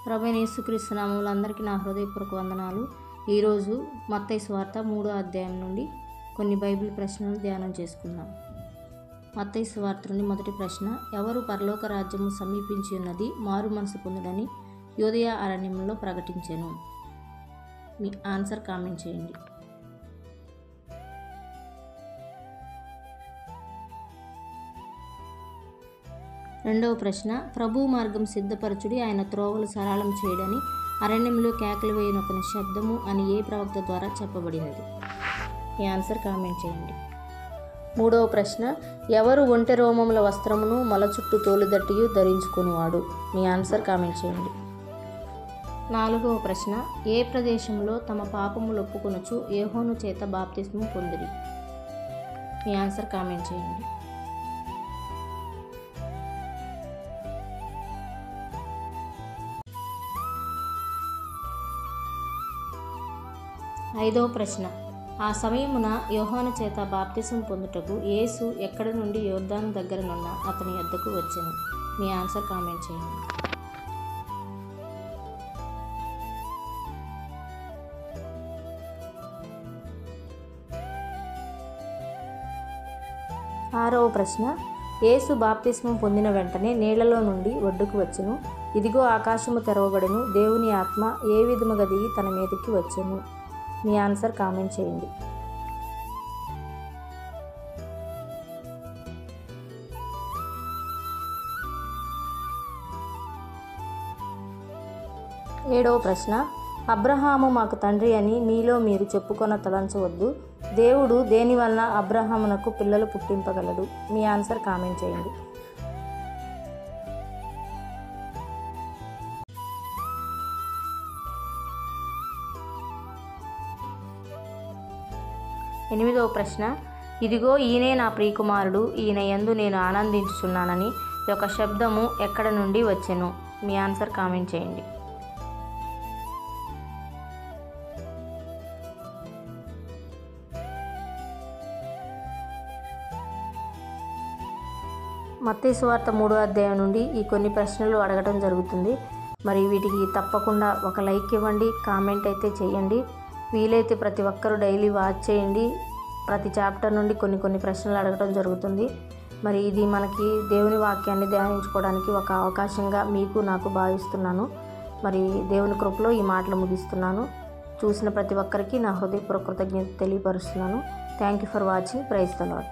ప్రభువైన యేసుక్రీస్తు నామములో అందరికీ నా హృదయపూర్వక వందనాలు. ఈరోజు మత్తయి సువార్త 3వ అధ్యాయం నుండి కొన్ని బైబిల్ ప్రశ్నలు ధ్యానం చేసుకుందాం. మత్తయి సువార్త నుండి మొదటి ప్రశ్న, ఎవరు పరలోక రాజ్యము సమీపించి ఉన్నది, మారు మనసు పొందుడని యూదయ అరణ్యంలో ప్రకటించెను? మీ ఆన్సర్ కామెంట్ చేయండి. రెండవ ప్రశ్న, ప్రభు మార్గం సిద్ధపరచుడి, ఆయన త్రోవలు సరళం చేయడని అరణ్యంలో కేకలు వేయనొకని శబ్దము అని ఏ ప్రవక్త ద్వారా చెప్పబడినది? ఈ ఆన్సర్ కామెంట్ చేయండి. మూడవ ప్రశ్న, ఎవరు ఒంటె రోమముల వస్త్రమును మొల చుట్టూ తోలుదట్టియు ధరించుకునివాడు? మీ ఆన్సర్ కామెంట్ చేయండి. నాలుగవ ప్రశ్న, ఏ ప్రదేశంలో తమ పాపములు ఒప్పుకొనుచు యోహాను చేత బాప్తిస్మం పొందిరి? మీ ఆన్సర్ కామెంట్ చేయండి. ఐదవ ప్రశ్న, ఆ సమయమున యోహాను చేత బాప్తిసం పొందుటకు యేసు ఎక్కడ నుండి యోర్దాను దగ్గరనున్న అతని యొద్దకు వచ్చెను? మీ ఆన్సర్ కామెంట్ చేయండి. ఆరవ ప్రశ్న, యేసు బాప్తిస్మం పొందిన వెంటనే నీళ్లలో నుండి ఒడ్డుకు వచ్చెను. ఇదిగో ఆకాశము తెరవబడెను, దేవుని ఆత్మ ఏ విధముగా దిగి తన మీదకి వచ్చెను? మీ ఆన్సర్ కామెంట్ చేయండి. ఏడవ ప్రశ్న, అబ్రహాము మాకు తండ్రి అని మీలో మీరు చెప్పుకొన తలంచవద్దు. దేవుడు దేని వలన అబ్రహామునకు పిల్లలు పుట్టింపగలడు? మీ ఆన్సర్ కామెంట్ చేయండి. ఎనిమిదవ ప్రశ్న, ఇదిగో ఈయనే నా ప్రియకుమారుడు, ఈయన యందు నేను ఆనందించుచున్నానని ఒక శబ్దము ఎక్కడ నుండి వచ్చెను? మీ ఆన్సర్ కామెంట్ చేయండి. మత్తయి సువార్త 3వ అధ్యాయం నుండి ఈ కొన్ని ప్రశ్నలు అడగడం జరుగుతుంది. మరి వీటికి తప్పకుండా ఒక లైక్ ఇవ్వండి, కామెంట్ అయితే చేయండి. వీలైతే ప్రతి ఒక్కరూ డైలీ వాచ్ చేయండి. ప్రతి చాప్టర్ నుండి కొన్ని ప్రశ్నలు అడగడం జరుగుతుంది. మరి ఇది మనకి దేవుని వాక్యాన్ని ధ్యానించుకోవడానికి ఒక అవకాశంగా మీకు నాకు భావిస్తున్నాను. మరి దేవుని కృపలో ఈ మాటలు ముగిస్తున్నాను. చూసిన ప్రతి ఒక్కరికి నా హృదయపూర్వక కృతజ్ఞత తెలియపరుస్తున్నాను. Thank you for watching. Praise the lord.